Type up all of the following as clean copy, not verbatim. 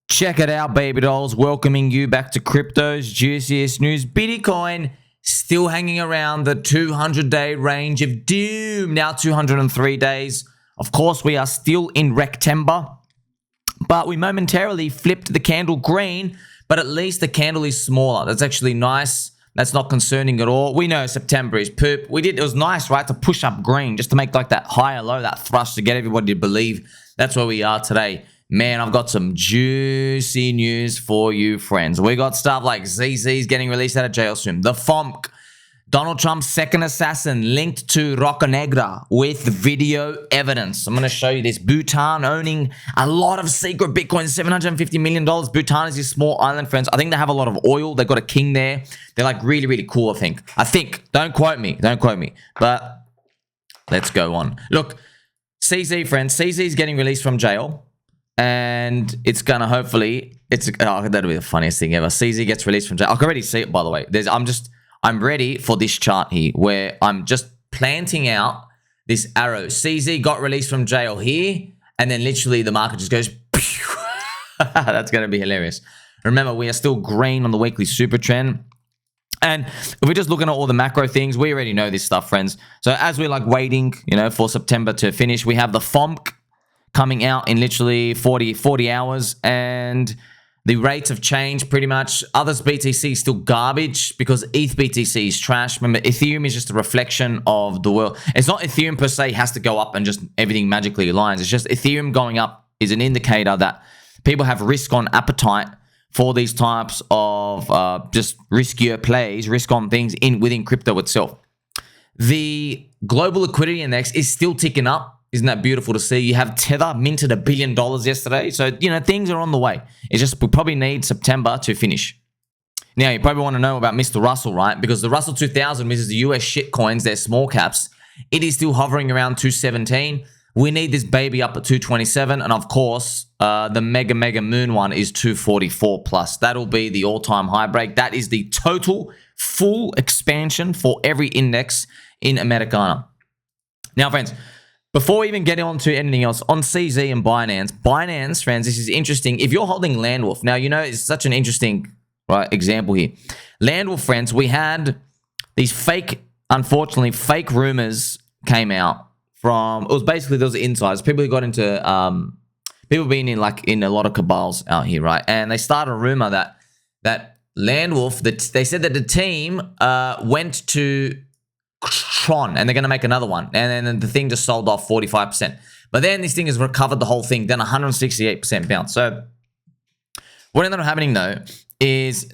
Check it out, baby dolls. Welcoming you back to crypto's juiciest news. Bitcoin still hanging around the 200-day range of doom. Now 203 days. Of course, we are still in Rectember, but we momentarily flipped the candle green, but at least the candle is smaller. That's actually nice. That's not concerning at all. We know September is poop. It was nice, right, to push up green just to make like that higher low, that thrust to get everybody to believe that's where we are today. Man, I've got some juicy news for you, friends. We got stuff like ZZ's getting released out of jail soon. The FOMC, Donald Trump's second assassin linked to Roca Negra with video evidence. I'm going to show you this. Bhutan owning a lot of secret Bitcoin, $750 million. Bhutan is this small island, friends. I think they have a lot of oil. They've got a king there. They're like really, really cool, I think. Don't quote me. But let's go on. Look, CZ, friends. CZ is getting released from jail. And it's gonna hopefully, that'll be the funniest thing ever. CZ gets released from jail. I can already see it, by the way. I'm ready for this chart here where I'm just planting out this arrow. CZ got released from jail here, and then literally the market just goes, pew. That's gonna be hilarious. Remember, we are still green on the weekly Supertrend. And if we're just looking at all the macro things, we already know this stuff, friends. So as we're like waiting, for September to finish, we have the FOMC coming out in literally 40 hours, and the rates have changed pretty much. Others BTC is still garbage because ETH BTC is trash. Remember, Ethereum is just a reflection of the world. It's not Ethereum per se has to go up and just everything magically aligns. It's just Ethereum going up is an indicator that people have risk on appetite for these types of just riskier plays, risk on things within crypto itself. The global liquidity index is still ticking up. Isn't that beautiful to see? You have Tether minted $1 billion yesterday. So, things are on the way. It's just we probably need September to finish. Now, you probably want to know about Mr. Russell, right? Because the Russell 2000, which is the US shitcoins, they're small caps. It is still hovering around 217. We need this baby up at 227. And of course, the mega moon one is 244 plus. That'll be the all-time high break. That is the total full expansion for every index in Americana. Now, friends, before we even get on to anything else, on CZ and Binance, friends, this is interesting. If you're holding Landwolf, now, it's such an interesting example here. Landwolf, friends, we had these unfortunately, fake rumors came out from, it was basically those insiders, people who got into, people being in a lot of cabals out here, right? And they started a rumor that Landwolf, they said that the team went to Tron, and they're going to make another one, and then the thing just sold off 45%. But then this thing has recovered the whole thing, then 168% bounce. So what ended up happening though is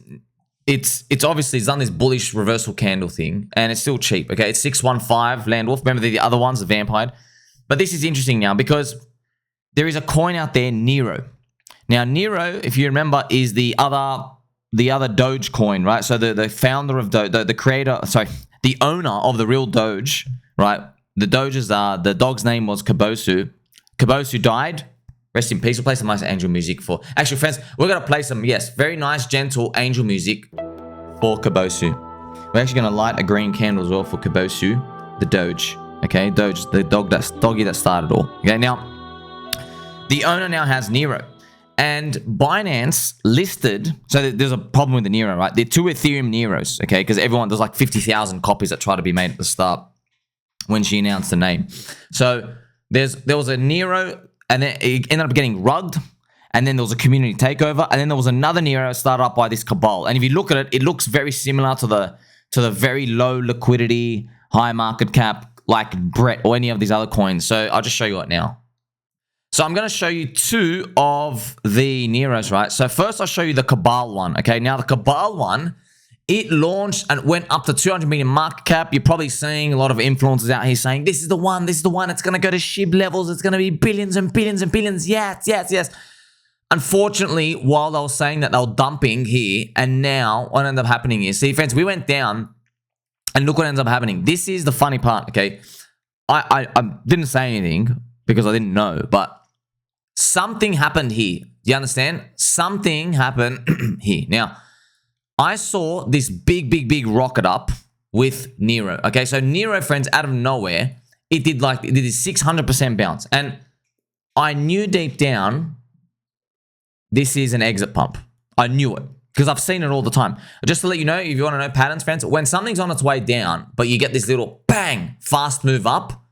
it's obviously done this bullish reversal candle thing, and it's still cheap. Okay, it's 615 Landwolf. Remember the other ones, the Vampire. But this is interesting now because there is a coin out there, NEIRO. Now NEIRO, if you remember, is the other Doge coin, right? So the founder of Doge, the creator, sorry, the owner of the real Doge, right? The Doges the dog's name was Kabosu. Kabosu died. Rest in peace. We'll play some nice angel music for... Actually, friends, we're going to play some, yes, very nice, gentle angel music for Kabosu. We're actually going to light a green candle as well for Kabosu, the Doge. Okay, Doge, the doggy that started it all. Okay, now, the owner now has NEIRO. And Binance listed, so there's a problem with the NEIRO, right? They're two Ethereum NEIROs, okay? Because there's like 50,000 copies that try to be made at the start when she announced the name. So there was a NEIRO, and then it ended up getting rugged, and then there was a community takeover, and then there was another NEIRO started up by this cabal. And if you look at it, it looks very similar to the very low liquidity, high market cap, like Brett or any of these other coins. So I'll just show you it now. So I'm going to show you two of the NEIROs, right? So first I'll show you the Cabal one, okay? Now the Cabal one, it launched and went up to 200 million market cap. You're probably seeing a lot of influencers out here saying, this is the one, it's going to go to SHIB levels. It's going to be billions and billions and billions. Yes. Unfortunately, while they were saying that they were dumping here, and now what ended up happening is, see friends, we went down and look what ends up happening. This is the funny part, okay? I didn't say anything because I didn't know, but something happened here. Do you understand? Something happened here. Now, I saw this big rocket up with NEIRO. Okay, so NEIRO, friends, out of nowhere, it did this 600% bounce. And I knew deep down this is an exit pump. I knew it because I've seen it all the time. Just to let you know, if you want to know patterns, friends, when something's on its way down, but you get this little bang, fast move up,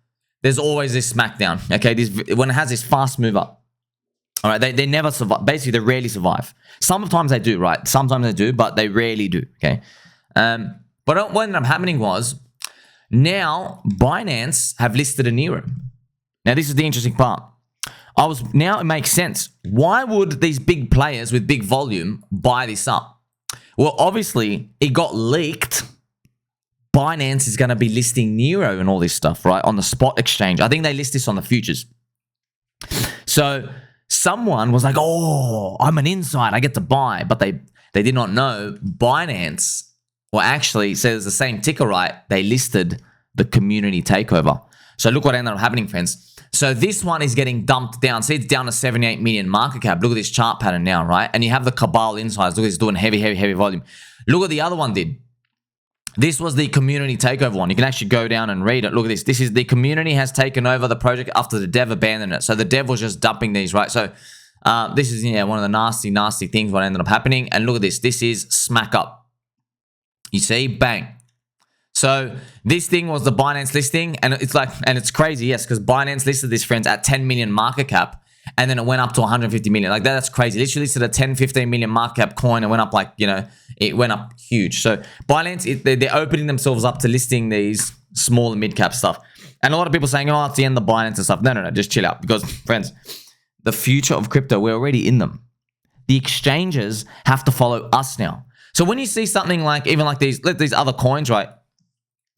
there's always this smackdown, okay? When it has this fast move up, all right, they never survive. Basically, they rarely survive. Sometimes they do, right? Sometimes they do, but they rarely do, okay? But what ended up happening was, now Binance have listed a NEIRO. Now, this is the interesting part. Now it makes sense. Why would these big players with big volume buy this up? Well, obviously, it got leaked. Binance is going to be listing NEIRO and all this stuff, right? On the spot exchange. I think they list this on the futures. So someone was like, oh, I'm an insider, I get to buy. But they did not know Binance, well, actually says the same ticker, right? They listed the community takeover. So look what ended up happening, friends. So this one is getting dumped down. See, it's down to 78 million market cap. Look at this chart pattern now, right? And you have the Cabal insiders. Look at this doing heavy volume. Look what the other one did. This was the community takeover one. You can actually go down and read it. Look at this. This is the community has taken over the project after the dev abandoned it. So the dev was just dumping these, right? So this is one of the nasty things what ended up happening. And look at this. This is smack up. You see? Bang. So this thing was the Binance listing, and it's crazy, yes, because Binance listed this, friends, at 10 million market cap, and then it went up to 150 million. Like that's crazy. Literally listed a 10, 15 million market cap coin and went up it went up huge. So Binance, they're opening themselves up to listing these small and mid cap stuff. And a lot of people saying, oh, it's the end of Binance and stuff. No, just chill out, because friends, the future of crypto, we're already in them. The exchanges have to follow us now. So when you see something like these other coins, right?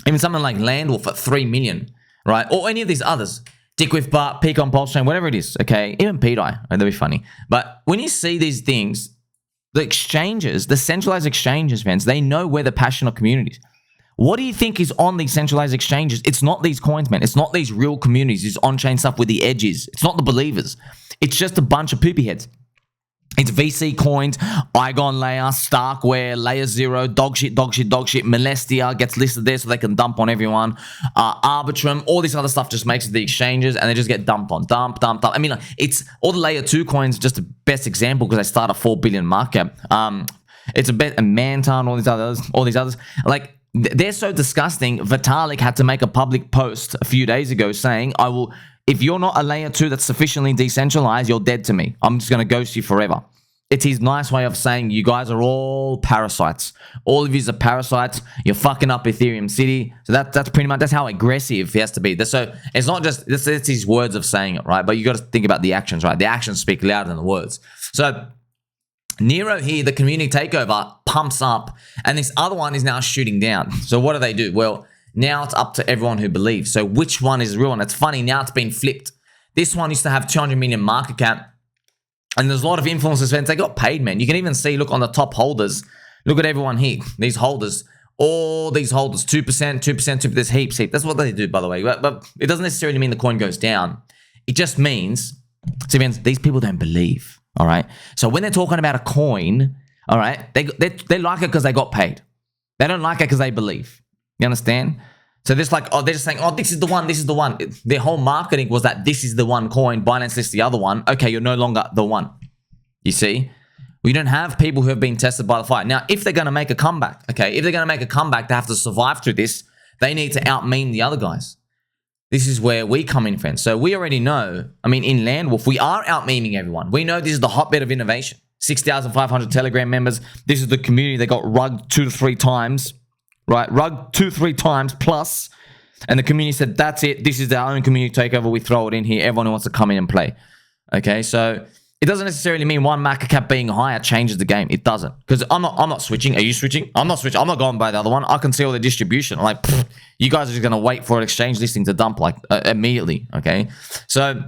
Even something like Landwolf at 3 million, right? Or any of these others. DickWifButt, Pika on PulseChain, whatever it is, okay? Even PDI, that'd be funny. But when you see these things, the exchanges, the centralized exchanges, fans, they know where the passionate communities. What do you think is on these centralized exchanges? It's not these coins, man. It's not these real communities. It's on-chain stuff with the edges. It's not the believers. It's just a bunch of poopy heads. It's VC coins, Igon Layer, Starkware, Layer Zero, dogshit, Molestia gets listed there so they can dump on everyone. Arbitrum, all this other stuff just makes it the exchanges and they just get dumped on. Dump. I mean, it's all the Layer 2 coins, just the best example because they start at 4 billion market cap. It's a Manta and all these others. Like, they're so disgusting. Vitalik had to make a public post a few days ago saying, if you're not a layer 2 that's sufficiently decentralized, you're dead to me. I'm just going to ghost you forever. It's his nice way of saying you guys are all parasites. All of you are parasites. You're fucking up Ethereum City. So that's pretty much, that's how aggressive he has to be. So it's not just, it's his words of saying it, right? But you got to think about the actions, right? The actions speak louder than the words. So NEIRO here, the community takeover, pumps up. And this other one is now shooting down. So what do? Well, now it's up to everyone who believes. So which one is real? And it's funny, now it's been flipped. This one used to have 200 million market cap. And there's a lot of influencers, fans. They got paid, man. You can even see, look on the top holders. Look at everyone here. These holders. All these holders. 2%. There's heaps. That's what they do, by the way. But it doesn't necessarily mean the coin goes down. It just means, see, fans, these people don't believe. All right? So when they're talking about a coin, all right, they like it because they got paid. They don't like it because they believe. You understand? So they're just saying, oh, this is the one. Their whole marketing was that this is the one coin. Binance lists the other one. Okay, you're no longer the one. You see? We don't have people who have been tested by the fire. Now, if they're going to make a comeback, okay, they have to survive through this. They need to out-meme the other guys. This is where we come in, friends. So we already know, I mean, in Landwolf, we are out-meming everyone. We know this is the hotbed of innovation. 6,500 Telegram members. This is the community that got rugged 2 to 3 times. Right, rugged 2-3 times plus, and the community said, that's it, this is our own community takeover, we throw it in here, everyone who wants to come in and play. Okay, so it doesn't necessarily mean one market cap being higher changes the game. It doesn't, because I'm not switching. Are you switching? I'm not switching. I'm not going by the other one. I can see all the distribution. I'm like, you guys are just going to wait for an exchange listing to dump like immediately. Okay, so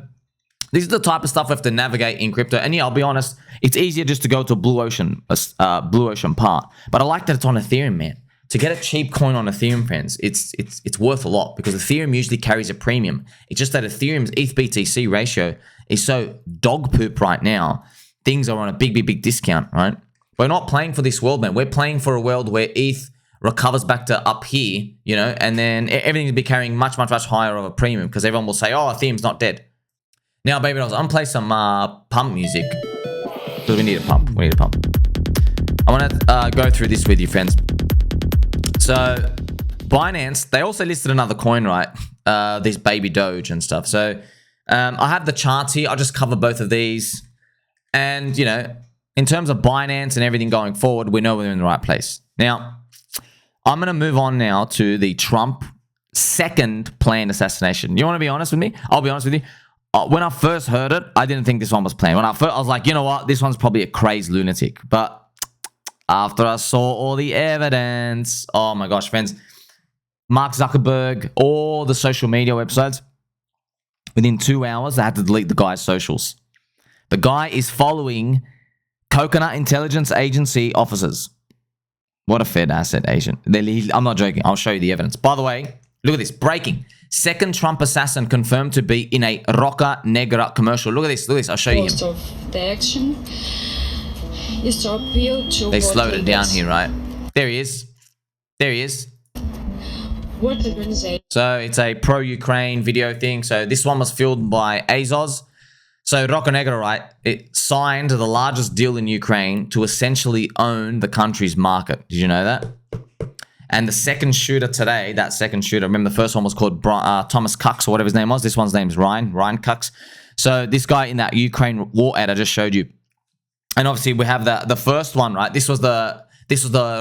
this is the type of stuff we have to navigate in crypto. And yeah, I'll be honest, it's easier just to go to a blue ocean part, but I like that it's on Ethereum, man. To get a cheap coin on Ethereum, friends, it's worth a lot because Ethereum usually carries a premium. It's just that Ethereum's ETH BTC ratio is so dog poop right now. Things are on a big discount, right? We're not playing for this world, man. We're playing for a world where ETH recovers back to up here, and then everything will be carrying much higher of a premium because everyone will say, oh, Ethereum's not dead. Now, baby dolls, I'm going to play some pump music. because we need a pump. We need a pump. I want to go through this with you, friends. So Binance, they also listed another coin, right? This baby Doge and stuff. So I have the charts here. I'll just cover both of these. And, you know, in terms of Binance and everything going forward, we know we're in the right place. Now, I'm going to move on now to the Trump second planned assassination. You want to be honest with me? I'll be honest with you. When I first heard it, I didn't think this one was planned. When I was like, you know what? This one's probably a crazed lunatic. But after I saw all the evidence, oh my gosh, friends, Mark Zuckerberg, all the social media websites, within 2 hours, they had to delete the guy's socials. The guy is following Coconut Intelligence Agency officers. What a Fed asset agent. I'm not joking. I'll show you the evidence. By the way, look at this. Breaking. Second Trump assassin confirmed to be in a Roca Negra commercial. Look at this. Look at this. I'll show you him. Most of the action is to appeal to they slowed it down here, right? There he is. There he is. So it's a pro-Ukraine video thing. So this one was filmed by Azos. So Roca Negra, right? It signed the largest deal in Ukraine to essentially own the country's market. Did you know that? And the second shooter today, that second shooter, remember the first one was called Thomas Cucks or whatever his name was. This one's name is Ryan Cucks. So this guy in that Ukraine war ad I just showed you. And obviously we have the first one, right? This was the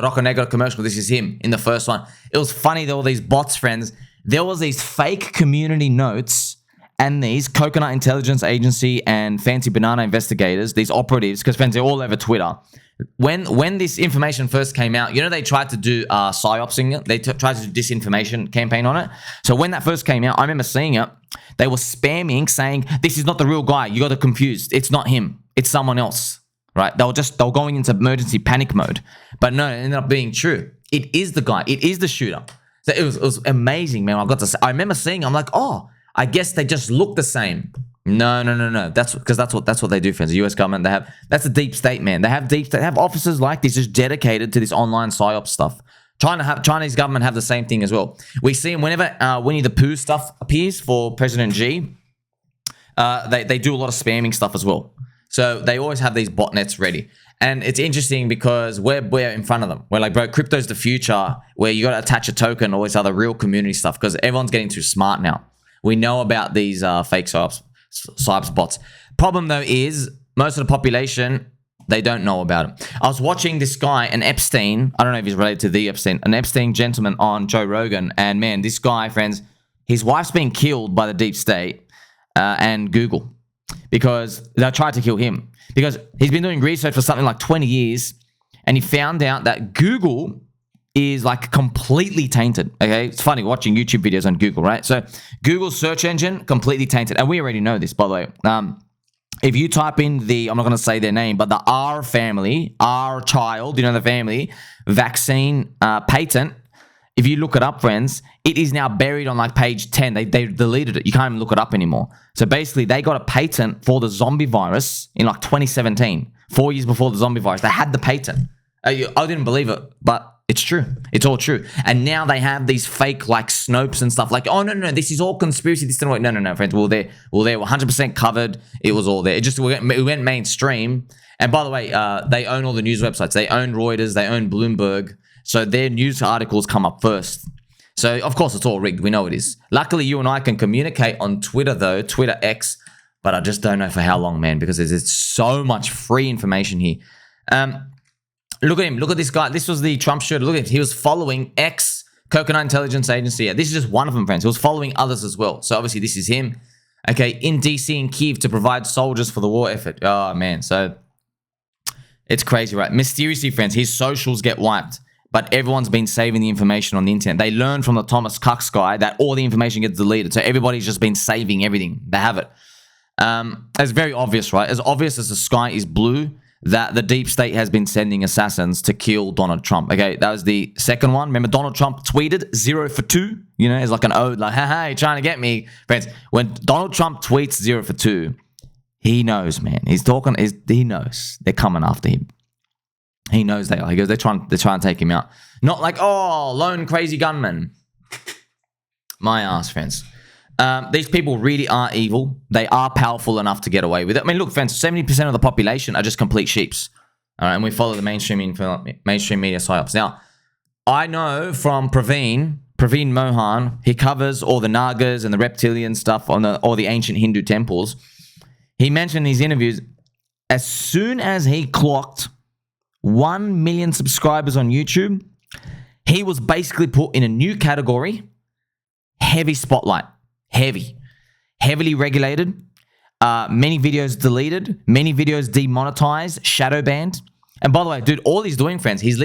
Roca Negra commercial. This is him in the first one. It was funny, there were these bots, friends. There was these fake community notes and these Coconut Intelligence Agency and Fancy Banana investigators, these operatives, because friends, they're all over Twitter. When this information first came out, you know, they tried to do psyopsing it. They tried to do disinformation campaign on it. So when that first came out, I remember seeing it. They were spamming saying, this is not the real guy. You got it confused. It's not him. It's someone else, right? They were going into emergency panic mode. But no, it ended up being true. It is the guy. It is the shooter. So it was amazing, man. I remember seeing, I'm like, oh, I guess they just look the same. No. That's what they do, friends. The US government, that's a deep state, man. They have officers like this just dedicated to this online psyop stuff. Chinese government have the same thing as well. We see them whenever Winnie the Pooh stuff appears for President Xi. They do a lot of spamming stuff as well. So they always have these botnets ready. And it's interesting because we're in front of them. We're like, bro, crypto's the future, where you got to attach a token, all this other real community stuff, because everyone's getting too smart now. We know about these fake psyops bots. Problem though is most of the population, they don't know about it. I was watching this guy, an Epstein. I don't know if he's related to the Epstein, an Epstein gentleman on Joe Rogan. And man, this guy, friends, his wife's been killed by the deep state and Google because they tried to kill him because he's been doing research for something like 20 years and he found out that Google is like completely tainted. Okay, it's funny watching YouTube videos on Google, right? So Google's search engine completely tainted, and we already know this, by the way. If you type in I'm not going to say their name, but the R family, R child, you know, the family vaccine patent. If you look it up, friends, it is now buried on like page 10. They deleted it. You can't even look it up anymore. So basically, they got a patent for the zombie virus in like 2017, 4 years before the zombie virus. They had the patent. I didn't believe it, but it's true. It's all true. And now they have these fake like Snopes and stuff like, oh, no, this is all conspiracy. This didn't work. No, friends. We're there. 100% covered. It was all there. We went mainstream. And by the way, they own all the news websites. They own Reuters. They own Bloomberg. So their news articles come up first. So, of course, it's all rigged. We know it is. Luckily, you and I can communicate on Twitter, though, Twitter X. But I just don't know for how long, man, because there's so much free information here. Look at him. Look at this guy. This was the Trump shooter. Look at him. He was following Coconut Intelligence Agency. This is just one of them, friends. He was following others as well. So, obviously, this is him. Okay, in DC and Kyiv to provide soldiers for the war effort. Oh, man. So, it's crazy, right? Mysteriously, friends, his socials get wiped. But everyone's been saving the information on the internet. They learned from the Thomas Cucks guy that all the information gets deleted. So everybody's just been saving everything. They have it. It's very obvious, right? As obvious as the sky is blue, that the deep state has been sending assassins to kill Donald Trump. Okay, that was the second one. Remember, Donald Trump tweeted 0 for 2. You know, it's like an ode, like, haha, you're trying to get me. Friends, when Donald Trump tweets 0 for 2, he knows, man. He knows. They're coming after him. He knows they are. He goes, they're trying to take him out. Not like, oh, lone crazy gunman. My ass, friends. These people really are evil. They are powerful enough to get away with it. I mean, look, friends, 70% of the population are just complete sheeps. All right, and we follow the mainstream media psyops. Now, I know from Praveen Mohan, he covers all the Nagas and the reptilian stuff on all the ancient Hindu temples. He mentioned in his interviews, as soon as he clocked 1 million subscribers on YouTube, he was basically put in a new category, heavy spotlight, heavily regulated, many videos deleted, many videos demonetized, shadow banned. And by the way, dude, all he's doing, friends, he's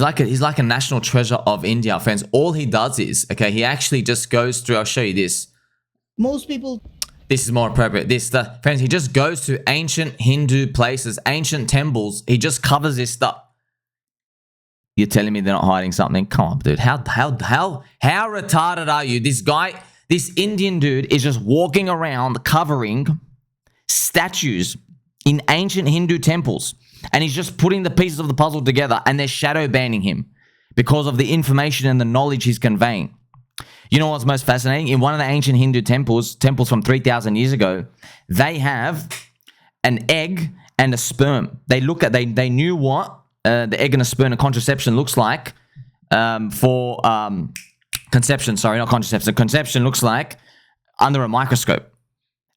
like a national treasure of India, friends. All he does is, okay, he actually just goes through, I'll show you this. Most people... This is more appropriate. Friends, he just goes to ancient Hindu places, ancient temples. He just covers this stuff. You're telling me they're not hiding something? Come on, dude. How retarded are you? This Indian dude is just walking around covering statues in ancient Hindu temples. And he's just putting the pieces of the puzzle together, and they're shadow banning him because of the information and the knowledge he's conveying. You know what's most fascinating? In one of the ancient Hindu temples from 3,000 years ago, they have an egg and a sperm. They knew what the egg and a sperm and contraception looks like for conception. Sorry, not contraception. Conception looks like under a microscope.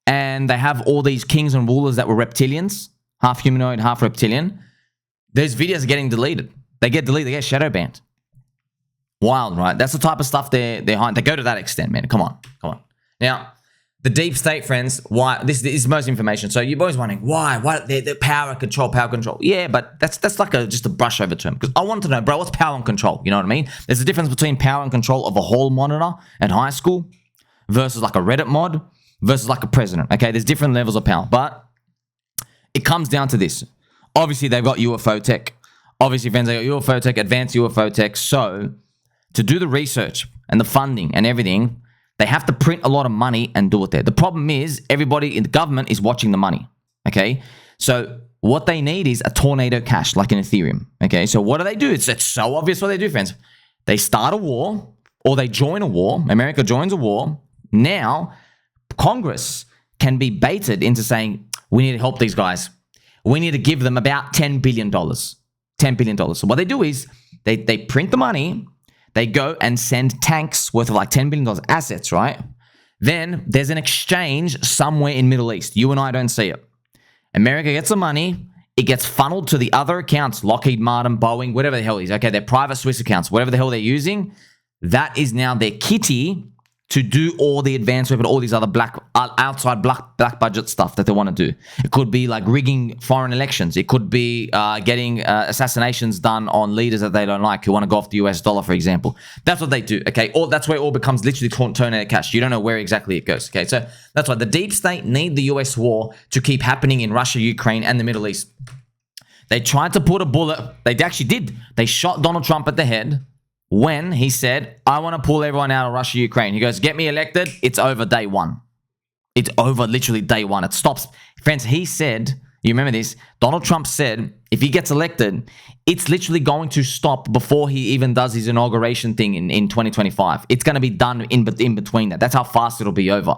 And they have all these kings and rulers that were reptilians, half humanoid, half reptilian. Those videos are getting deleted. They get deleted. They get shadow banned. Wild, right? That's the type of stuff they're behind. They go to that extent, man. Come on. Now, the deep state, friends, why this is most information. So you're always wondering why the power control. Yeah, but that's like just a brush over term. Because I want to know, bro, what's power and control? You know what I mean? There's a difference between power and control of a hall monitor at high school versus like a Reddit mod versus like a president. Okay, there's different levels of power, but it comes down to this. Obviously, they've got UFO tech. Obviously, friends, they got UFO tech, advanced UFO tech. So to do the research and the funding and everything, they have to print a lot of money and do it there. The problem is everybody in the government is watching the money, okay? So what they need is a tornado cash like in Ethereum, okay? So what do? It's so obvious what they do, friends. They start a war or they join a war. America joins a war. Now, Congress can be baited into saying, we need to help these guys. We need to give them about $10 billion. $10 billion. So what they do is they print the money. They go and send tanks worth of like $10 billion assets, right? Then there's an exchange somewhere in Middle East. You and I don't see it. America gets the money. It gets funneled to the other accounts, Lockheed Martin, Boeing, whatever the hell it is. Okay, their private Swiss accounts, whatever the hell they're using. That is now their kitty to do all the advanced weapon, all these other outside black budget stuff that they want to do. It could be like rigging foreign elections. It could be getting assassinations done on leaders that they don't like, who want to go off the US dollar, for example. That's what they do, okay? That's where it all becomes literally tornado cash. You don't know where exactly it goes, okay? So that's why the deep state need the US war to keep happening in Russia, Ukraine, and the Middle East. They tried to put a bullet. They actually did. They shot Donald Trump at the head when he said, I want to pull everyone out of Russia, Ukraine. He goes, get me elected. It's over day one. It's over literally day one. It stops. Friends, he said, you remember this? Donald Trump said, if he gets elected, it's literally going to stop before he even does his inauguration thing in 2025. It's going to be done in between that. That's how fast it'll be over.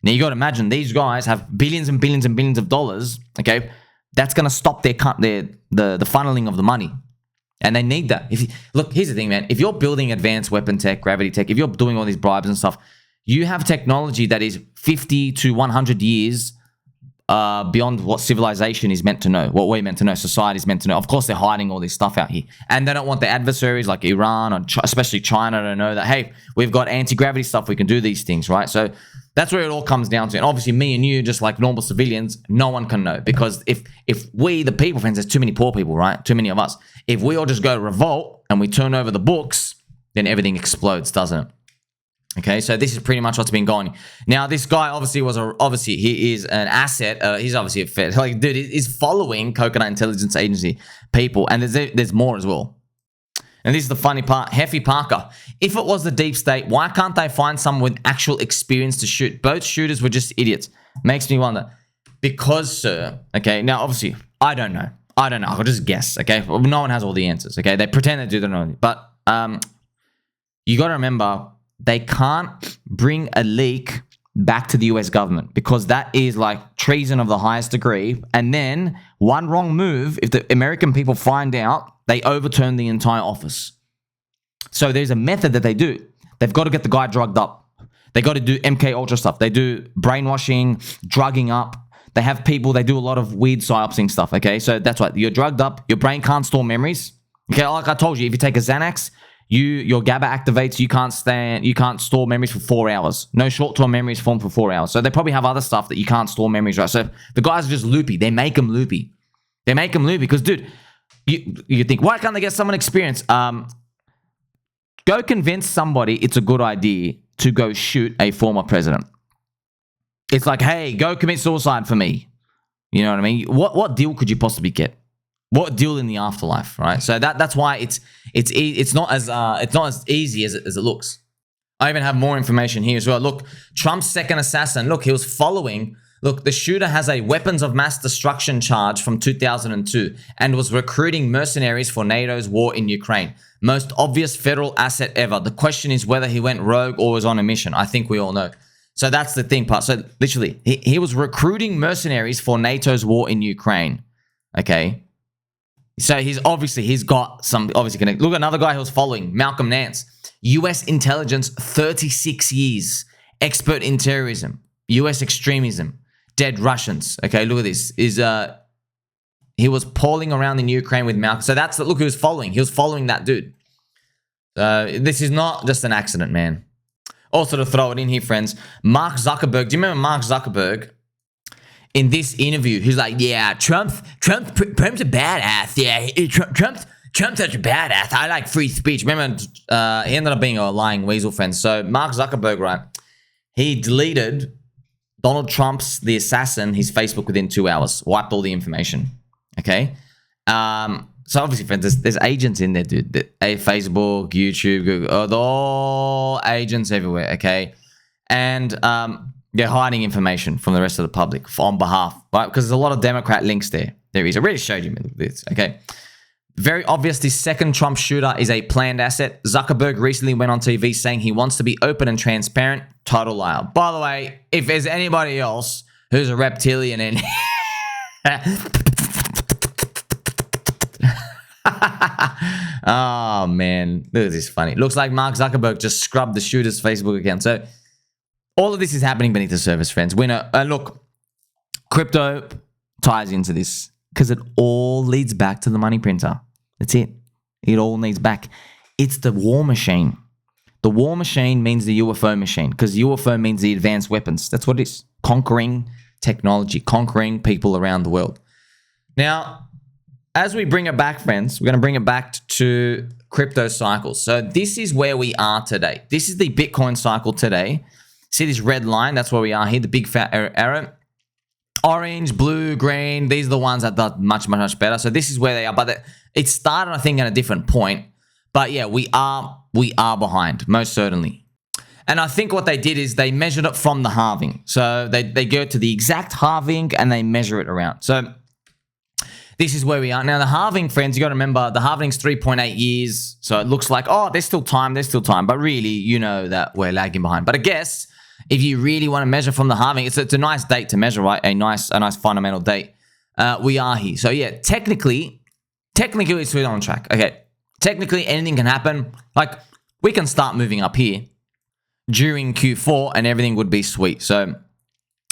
Now, you got to imagine these guys have billions and billions and billions of dollars, okay? That's going to stop the funneling of the money. And they need that. Look, here's the thing, man. If you're building advanced weapon tech, gravity tech, if you're doing all these bribes and stuff, you have technology that is 50 to 100 years beyond what civilization is meant to know, what we're meant to know, society is meant to know. Of course, they're hiding all this stuff out here. And they don't want their adversaries like Iran or especially China to know that, hey, we've got anti-gravity stuff. We can do these things, right? So that's where it all comes down to. And obviously, me and you, just like normal civilians, no one can know. Because if we, the people, friends, there's too many poor people, right? Too many of us. If we all just go to revolt and we turn over the books, then everything explodes, doesn't it? Okay, so this is pretty much what's been going. Now, this guy obviously he is an asset. He's obviously a Fed. Like, dude, he's following Coconut Intelligence Agency people, and there's more as well. And this is the funny part. Heffy Parker. If it was the deep state, why can't they find someone with actual experience to shoot? Both shooters were just idiots. Makes me wonder. Because, sir, okay, now obviously, I don't know. I'll just guess, okay? No one has all the answers, okay? They pretend they do, they know. But you got to remember, they can't bring a leak back to the US government because that is like treason of the highest degree. And then one wrong move, if the American people find out, they overturn the entire office. So there's a method that they do. They've got to get the guy drugged up. They got to do MK Ultra stuff. They do brainwashing, drugging up. They have people, they do a lot of weird psyopsing stuff, okay? So that's right. You're drugged up. Your brain can't store memories. Okay, like I told you, if you take a Xanax, your GABA activates, you can't store memories for 4 hours. No short-term memories formed for 4 hours. So they probably have other stuff that you can't store memories, right? So the guys are just loopy. They make them loopy. They make them loopy because, dude, you think, why can't they get someone experienced? Go convince somebody it's a good idea to go shoot a former president. It's like, hey, go commit suicide for me. You know what I mean? What deal could you possibly get? What deal in the afterlife, right? So that's why it's not as easy as it looks. I even have more information here as well. Look, Trump's second assassin. Look, he was following. Look, the shooter has a weapons of mass destruction charge from 2002 and was recruiting mercenaries for NATO's war in Ukraine. Most obvious federal asset ever. The question is whether he went rogue or was on a mission. I think we all know. So that's the thing part. So literally, he was recruiting mercenaries for NATO's war in Ukraine. Okay. So he's got some connect. Look, another guy who was following, Malcolm Nance, U.S. intelligence, 36 years, expert in terrorism, U.S. extremism, dead Russians. Okay, look at this. He was polling around in Ukraine with Malcolm. So look who he was following. He was following that dude. This is not just an accident, man. Also to throw it in here, friends, Mark Zuckerberg. Do you remember Mark Zuckerberg? In this interview, he's like, yeah, Trump's a badass. Yeah, Trump's such a badass. I like free speech. Remember, he ended up being a lying weasel, friends. So Mark Zuckerberg, right, he deleted Donald Trump's, the assassin, his Facebook within 2 hours. Wiped all the information, okay? So obviously, friends, there's agents in there, dude. Facebook, YouTube, Google, they're all agents everywhere, okay? And they're hiding information from the rest of the public on behalf, right? Because there's a lot of Democrat links there. There is. I already showed you this, okay? Very obvious, this second Trump shooter is a planned asset. Zuckerberg recently went on TV saying he wants to be open and transparent. Total liar. By the way, if there's anybody else who's a reptilian in oh, man. This is funny. Looks like Mark Zuckerberg just scrubbed the shooter's Facebook account. So all of this is happening beneath the surface, friends. We know, look, crypto ties into this because it all leads back to the money printer. That's it. It all leads back. It's the war machine. The war machine means the UFO machine because UFO means the advanced weapons. That's what it is. Conquering technology, conquering people around the world. Now, as we bring it back, friends, we're going to bring it back to crypto cycles. So this is where we are today. This is the Bitcoin cycle today. See this red line? That's where we are here, the big fat arrow. Orange, blue, green, these are the ones that done much, much, much better. So this is where they are. But it started, I think, at a different point. But yeah, we are behind, most certainly. And I think what they did is they measured it from the halving. So they go to the exact halving and they measure it around. So this is where we are. Now, the halving, friends, you got to remember, the halving's 3.8 years. So it looks like, oh, there's still time. But really, you know that we're lagging behind. But I guess if you really want to measure from the halving, it's a nice date to measure, right? A nice fundamental date. We are here. So yeah, technically, we're still on track. Okay. Technically, anything can happen. Like, we can start moving up here during Q4 and everything would be sweet. So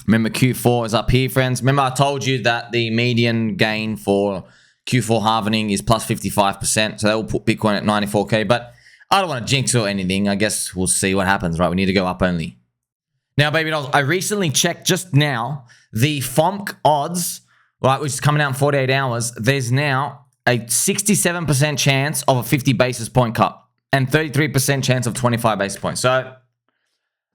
remember, Q4 is up here, friends. Remember, I told you that the median gain for Q4 halving is plus 55%. So that will put Bitcoin at 94K. But I don't want to jinx or anything. I guess we'll see what happens, right? We need to go up only. Now, baby dolls, I recently checked just now the FOMC odds, right, which is coming out in 48 hours. There's now a 67% chance of a 50 basis point cut and 33% chance of 25 basis points. So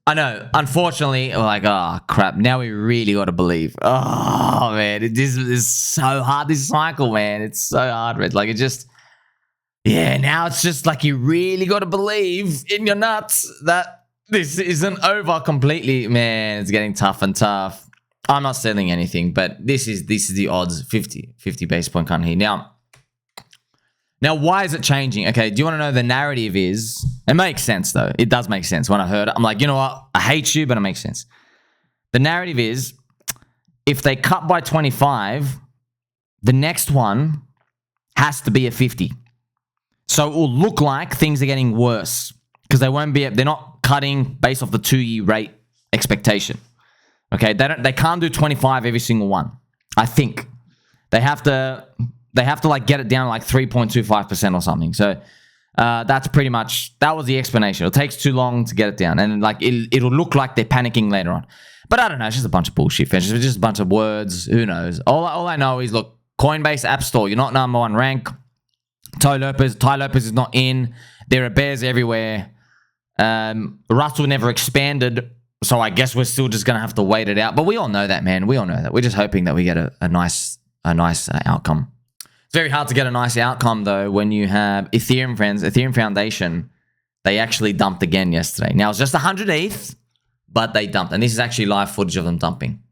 I know, unfortunately, we're like, oh, crap. Now we really got to believe. Oh, man, this is so hard, this cycle, man. It's so hard, Red. Like, it just, yeah, now it's just like you really got to believe in your nuts that this isn't over completely. Man, it's getting tough and tough. I'm not selling anything, but this is the odds, 50 basis point cut here. Now, why is it changing? Okay, do you want to know the narrative is? It makes sense, though. It does make sense. When I heard it, I'm like, you know what? I hate you, but it makes sense. The narrative is, if they cut by 25, the next one has to be a 50. So it will look like things are getting worse because they won't be. They're not cutting based off the 2-year rate expectation. Okay, they can't do 25 every single one. I think they have to like get it down to like 3.25% or something. So that's pretty much, that was the explanation. It takes too long to get it down, and like it'll look like they're panicking later on. But I don't know. It's just a bunch of bullshit. It's just a bunch of words. Who knows? All I know is, look, Coinbase App Store, you're not number one rank. Ty Lopez is not in. There are bears everywhere. Russell never expanded, so I guess we're still just gonna have to wait it out. But we all know that, man. We all know that. We're just hoping that we get a nice outcome. It's very hard to get a nice outcome though when you have Ethereum friends. Ethereum Foundation, they actually dumped again yesterday. Now it's just 100 ETH, but they dumped, and this is actually live footage of them dumping.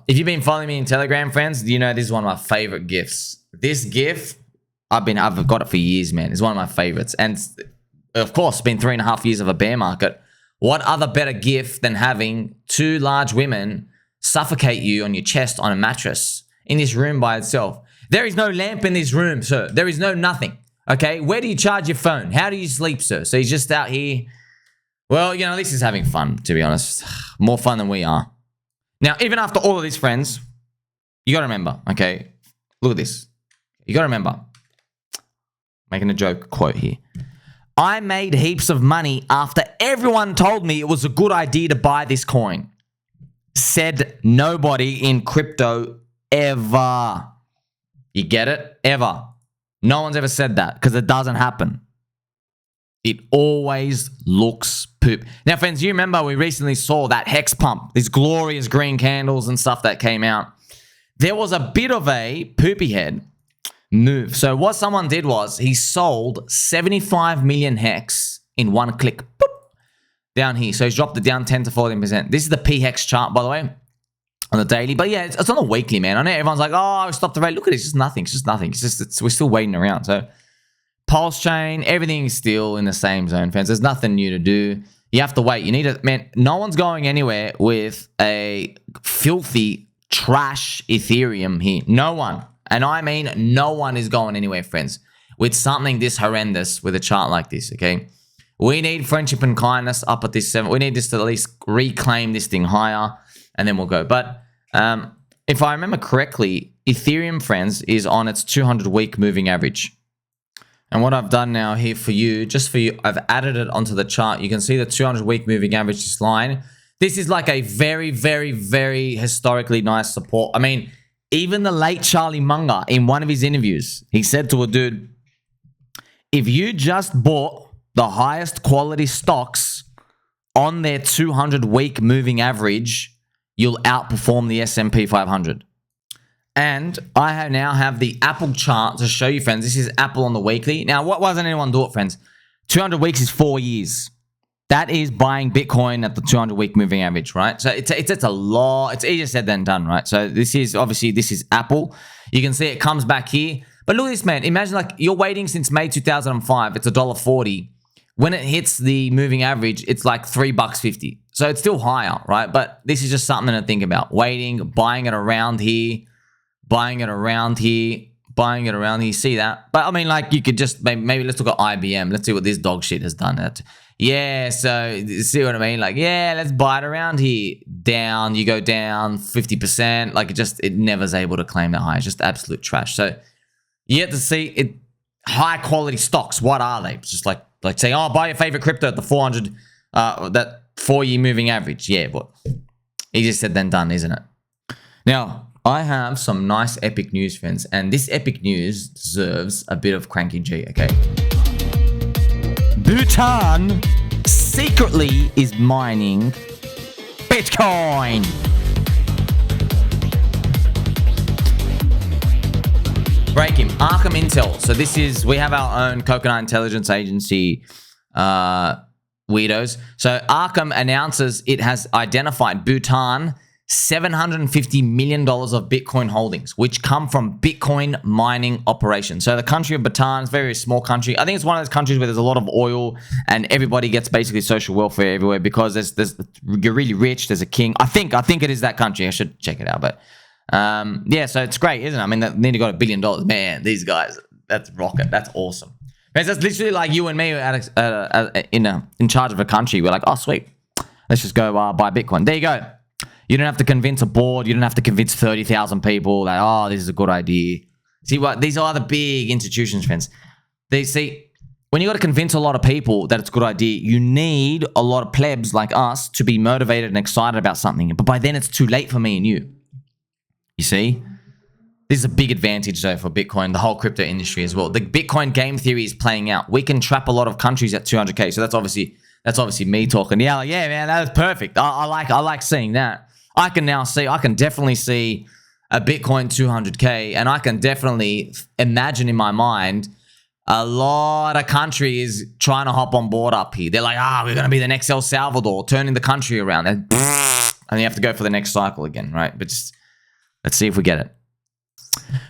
If you've been following me in Telegram, friends, you know this is one of my favorite GIFs. This GIF, I've got it for years, man. It's one of my favorites. And of course, it's been 3.5 years of a bear market. What other better GIF than having two large women suffocate you on your chest on a mattress in this room by itself? There is no lamp in this room, sir. There is no nothing. Okay, where do you charge your phone? How do you sleep, sir? So he's just out here. Well, you know, at least he's having fun, to be honest. More fun than we are. Now, even after all of this, friends, you got to remember, okay? Look at this. You got to remember. Making a joke quote here. I made heaps of money after everyone told me it was a good idea to buy this coin. Said nobody in crypto ever. You get it? Ever. No one's ever said that because it doesn't happen. It always looks poop. Now, friends, you remember we recently saw that hex pump, these glorious green candles and stuff that came out. There was a bit of a poopy head move. So what someone did was he sold 75 million hex in one click. Boop, down here. So he's dropped it down 10 to 14%. This is the P-hex chart, by the way, on the daily. But yeah, it's on the weekly, man. I know everyone's like, oh, stop the rate. Look at it. It's just nothing. It's just nothing. We're still waiting around. So PulseChain, everything's still in the same zone, friends. There's nothing new to do. You have to wait. You need to, man, no one's going anywhere with a filthy trash Ethereum here. No one. And I mean, no one is going anywhere, friends, with something this horrendous with a chart like this, okay? We need friendship and kindness up at this 7. We need this to at least reclaim this thing higher, and then we'll go. But if I remember correctly, Ethereum, friends, is on its 200-week moving average. And what I've done now here for you, just for you, I've added it onto the chart. You can see the 200-week moving average, this line. This is like a very, very, very historically nice support. I mean, even the late Charlie Munger, in one of his interviews, he said to a dude, if you just bought the highest quality stocks on their 200-week moving average, you'll outperform the S&P 500. And I now have the Apple chart to show you, friends. This is Apple on the weekly. Now, why doesn't anyone do it, friends? 200 weeks is 4 years. That is buying Bitcoin at the 200-week moving average, right? So it's a lot. It's easier said than done, right? So this is Apple. You can see it comes back here. But look at this, man. Imagine like you're waiting since May 2005. It's $1.40. When it hits the moving average, it's like $3.50. So it's still higher, right? But this is just something to think about. Waiting, buying it around here. Buying it around here, buying it around here. See that? But I mean, like, you could just maybe let's look at IBM. Let's see what this dog shit has done. Yeah, so see what I mean? Like, yeah, let's buy it around here. Down, you go down 50%. Like, it never's able to claim that high. It's just absolute trash. So you have to see it. High quality stocks. What are they? It's just like saying, oh, buy your favorite crypto at the 400, that 4-year moving average. Yeah, but easier said than done, isn't it? Now, I have some nice epic news, friends, and this epic news deserves a bit of cranky G, okay? Bhutan secretly is mining Bitcoin. Break him. Arkham Intel. So this is, we have our own Coconut Intelligence Agency weirdos. So Arkham announces it has identified Bhutan $750 million of Bitcoin holdings, which come from Bitcoin mining operations. So the country of Bhutan is a very small country. I think it's one of those countries where there's a lot of oil and everybody gets basically social welfare everywhere because you're really rich. There's a king. I think it is that country. I should check it out. But yeah, so it's great, isn't it? I mean, they nearly got $1 billion. Man, these guys, that's rocket. That's awesome. Because that's literally like you and me in charge of a country. We're like, oh, sweet. Let's just go buy Bitcoin. There you go. You don't have to convince a board. You don't have to convince 30,000 people that, oh, this is a good idea. See what? These are the big institutions, friends. They see, when you got to convince a lot of people that it's a good idea, you need a lot of plebs like us to be motivated and excited about something. But by then, it's too late for me and you. You see? This is a big advantage, though, for Bitcoin, the whole crypto industry as well. The Bitcoin game theory is playing out. We can trap a lot of countries at 200K. So that's obviously me talking. Yeah, like, yeah, man, that is perfect. I like seeing that. I can definitely see a Bitcoin 200K, and I can definitely imagine in my mind a lot of countries trying to hop on board up here. They're like, we're going to be the next El Salvador, turning the country around. And you have to go for the next cycle again, right? But just let's see if we get it.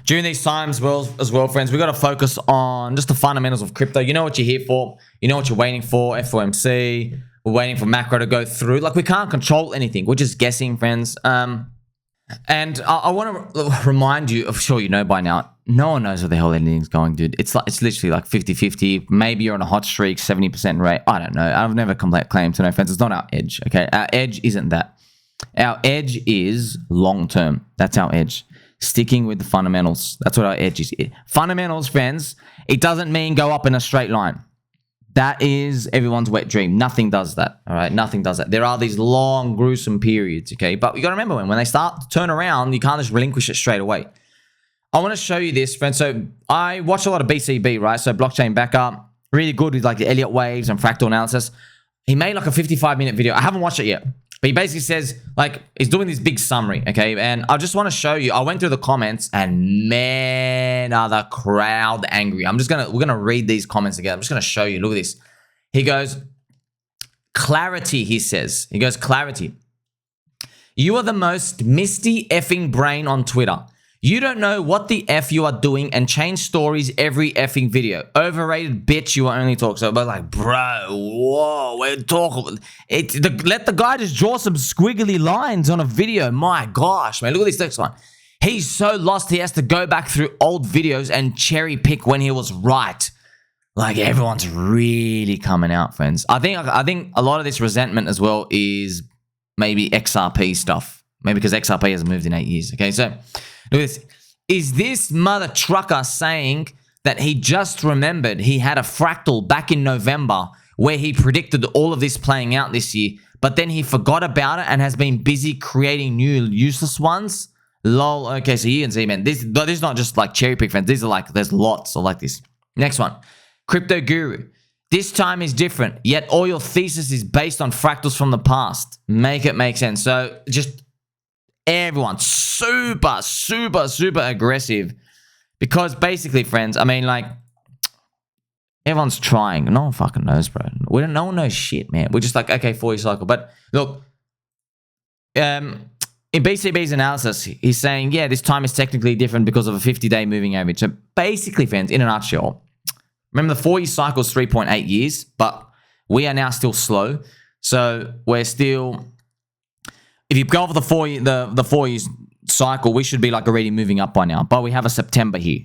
During these times as well, friends, we've got to focus on just the fundamentals of crypto. You know what you're here for. You know what you're waiting for. FOMC. We're waiting for macro to go through. Like, we can't control anything. We're just guessing, friends. And I want to remind you, I'm sure you know by now, no one knows where the hell anything's going, dude. It's literally like 50-50. Maybe you're on a hot streak, 70% rate. I don't know. I've never claimed to know, friends. It's not our edge, okay? Our edge isn't that. Our edge is long-term. That's our edge. Sticking with the fundamentals. That's what our edge is. Fundamentals, friends, it doesn't mean go up in a straight line. That is everyone's wet dream. Nothing does that, all right? Nothing does that. There are these long, gruesome periods, okay? But you got to remember, when they start to turn around, you can't just relinquish it straight away. I want to show you this, friends. So I watch a lot of BCB, right? So BlockChainBacker, really good with like the Elliott waves and fractal analysis. He made like a 55-minute video. I haven't watched it yet. But he basically says, like, he's doing this big summary, okay? And I just want to show you, I went through the comments, and man, are the crowd angry. we're going to read these comments again. I'm just going to show you. Look at this. He goes, clarity, he says. He goes, clarity. You are the most misty effing brain on Twitter. You don't know what the F you are doing and change stories every effing video. Overrated bitch, you only talk. So, but like, bro, whoa, we're talking. Let the guy just draw some squiggly lines on a video. My gosh, man, look at this next one. He's so lost, he has to go back through old videos and cherry pick when he was right. Like, everyone's really coming out, friends. I think a lot of this resentment as well is maybe XRP stuff. Maybe because XRP hasn't moved in 8 years. Okay, so look at this. Is this mother trucker saying that he just remembered he had a fractal back in November where he predicted all of this playing out this year, but then he forgot about it and has been busy creating new useless ones? Lol. Okay, so you can see, man, this is not just like cherry pick, friends. These are like, there's lots of like this. Next one. Crypto Guru. This time is different, yet all your thesis is based on fractals from the past. Make it make sense. So just everyone's super, super, super aggressive because basically, friends, I mean, like, everyone's trying. No one fucking knows, bro. No one knows shit, man. We're just like, okay, 4-year cycle. But look, in BCB's analysis, he's saying, yeah, this time is technically different because of a 50-day moving average. So basically, friends, in a nutshell, remember the 4-year cycle is 3.8 years, but we are now still slow. So we're still... If you go over the 4 years cycle, we should be like already moving up by now. But we have a September here.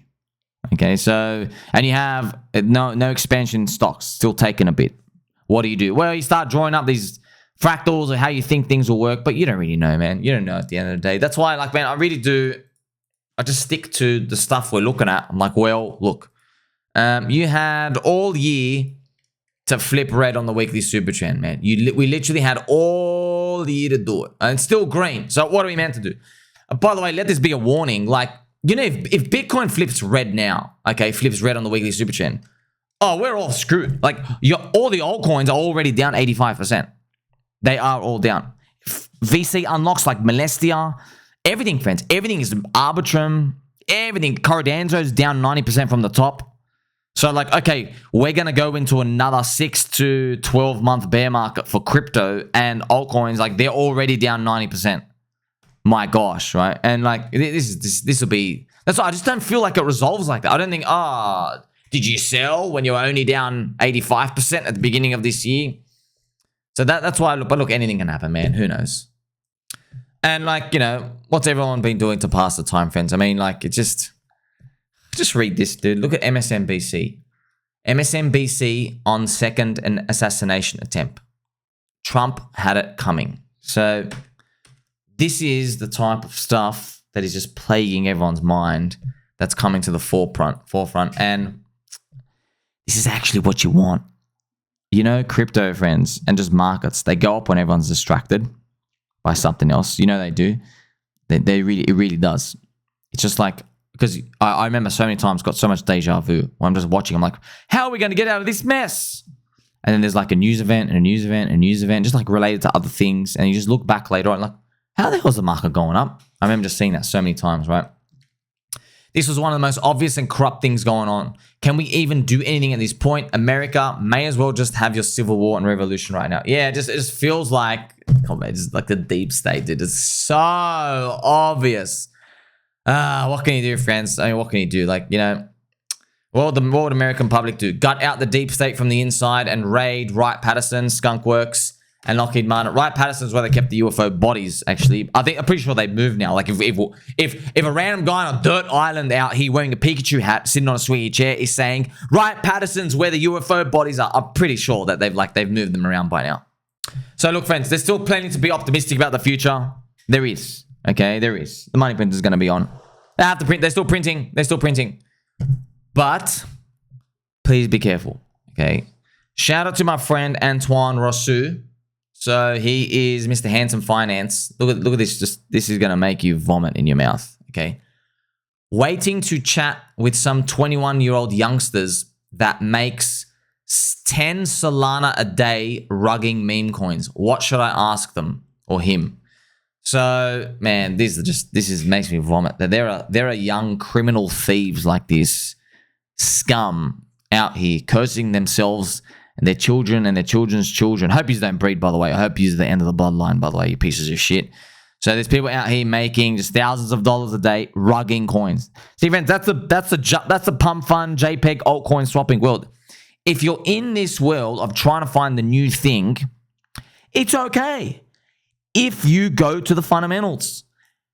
Okay, so, and you have no expansion stocks, still taking a bit. What do? Well, you start drawing up these fractals or how you think things will work, but you don't really know, man. You don't know at the end of the day. That's why, like, man, I just stick to the stuff we're looking at. I'm like, well, look, you had all year to flip red on the weekly Supertrend, man. We literally had all the year to do it. And it's still green. So what are we meant to do? By the way, let this be a warning. Like, you know, if Bitcoin flips red now, okay, flips red on the weekly Supertrend, oh, we're all screwed. Like, all the altcoins are already down 85%. They are all down. VC unlocks like Molestia, everything, friends. Everything is Arbitrum. Everything. Cardano's down 90% from the top. So, like, okay, we're going to go into another 6 to 12 month bear market for crypto and altcoins. Like, they're already down 90%. my gosh, right? And like this will be. That's why I just don't feel like it resolves like that. I don't think. Did you sell when you were only down 85% at the beginning of this year? So that's why. But look, anything can happen, man. Who knows? And like, you know, what's everyone been doing to pass the time, friends? I mean, like, it just read this, dude. Look at MSNBC. MSNBC on second an assassination attempt. Trump had it coming. So this is the type of stuff that is just plaguing everyone's mind that's coming to the forefront. And this is actually what you want. You know, crypto, friends, and just markets, they go up when everyone's distracted by something else. You know they do. It really does. It's just like, because I remember so many times got so much deja vu when I'm just watching. I'm like, how are we going to get out of this mess? And then there's like a news event and a news event and a news event, just like related to other things. And you just look back later on like, how the hell is the market going up? I remember just seeing that so many times, right? This was one of the most obvious and corrupt things going on. Can we even do anything at this point? America may as well just have your civil war and revolution right now. Yeah, it just feels like, come on, it's like the deep state, dude. It's so obvious. What can you do, friends? I mean, what can you do? Like, you know, what would American public do? Gut out the deep state from the inside and raid Wright-Patterson, Skunkworks, and Lockheed Martin. Wright-Patterson's where they kept the UFO bodies, actually. I'm pretty sure they've moved now. Like, if a random guy on a dirt island out here wearing a Pikachu hat, sitting on a swinging chair, is saying Wright-Patterson's where the UFO bodies are, I'm pretty sure that they've moved them around by now. So look, friends, there's still plenty to be optimistic about the future. There is. Okay, there is. The money printer is going to be on. They have to print. They're still printing. But please be careful. Okay. Shout out to my friend Antoine Rousseau. So he is Mr. Handsome Finance. Look at this. This is going to make you vomit in your mouth. Okay. Waiting to chat with some 21-year-old youngsters that makes 10 Solana a day rugging meme coins. What should I ask them or him? So, man, this makes me vomit. There are young criminal thieves like this scum out here cursing themselves and their children and their children's children. I hope you don't breed, by the way. I hope you're the end of the bloodline, by the way, you pieces of shit. So there's people out here making just thousands of dollars a day rugging coins. See, friends, that's a pump fund JPEG altcoin swapping world. If you're in this world of trying to find the new thing, it's okay. If you go to the fundamentals,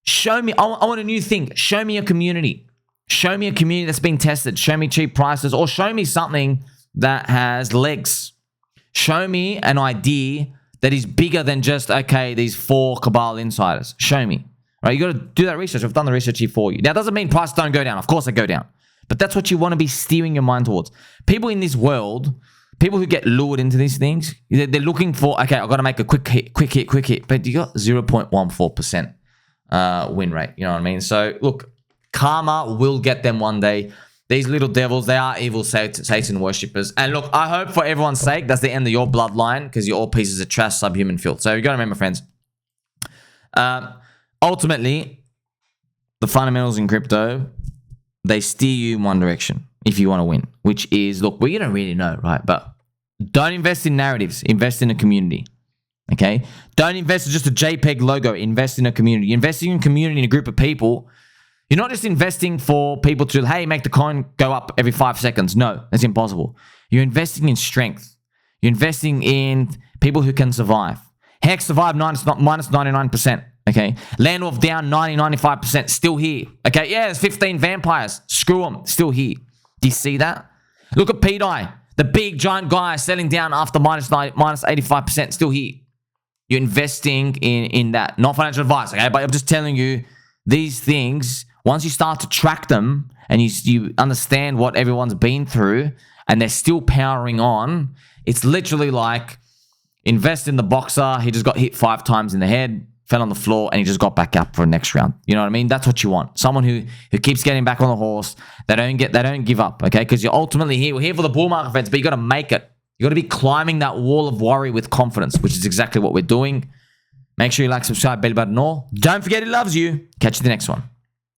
show me, I want a new thing. Show me a community. Show me a community that's been tested. Show me cheap prices, or show me something that has legs. Show me an idea that is bigger than just, okay, these 4 Cabal insiders. Show me. Right? You got to do that research. I've done the research here for you. Now, it doesn't mean prices don't go down. Of course they go down. But that's what you want to be steering your mind towards. People in this world, people who get lured into these things, they're looking for, okay, I've got to make a quick hit. But you got 0.14% win rate. You know what I mean? So, look, karma will get them one day. These little devils, they are evil Satan worshippers. And look, I hope for everyone's sake, that's the end of your bloodline, because you're all pieces of trash, subhuman filth. So you got to remember, friends, ultimately, the fundamentals in crypto, they steer you in one direction if you want to win, which is, look, we don't really know, right? But don't invest in narratives. Invest in a community, okay? Don't invest in just a JPEG logo. Invest in a community. Investing in a community, in a group of people, you're not just investing for people to, hey, make the coin go up every 5 seconds. No, that's impossible. You're investing in strength. You're investing in people who can survive. Hex survived minus 99%. Okay. Landwolf down 95%. Still here. Okay. Yeah, there's 15 vampires. Screw them. Still here. Do you see that? Look at P-Die. The big giant guy selling down after minus 85%. Still here. You're investing in that. Not financial advice. Okay. But I'm just telling you, these things, once you start to track them and you understand what everyone's been through and they're still powering on, it's literally like invest in the boxer. He just got hit 5 times in the head, fell on the floor, and he just got back up for the next round. You know what I mean? That's what you want. Someone who keeps getting back on the horse. They don't give up, okay? Because you're ultimately here. We're here for the bull market, friends, but you got to make it. You got to be climbing that wall of worry with confidence, which is exactly what we're doing. Make sure you like, subscribe, bell button, all. Don't forget he loves you. Catch you in the next one.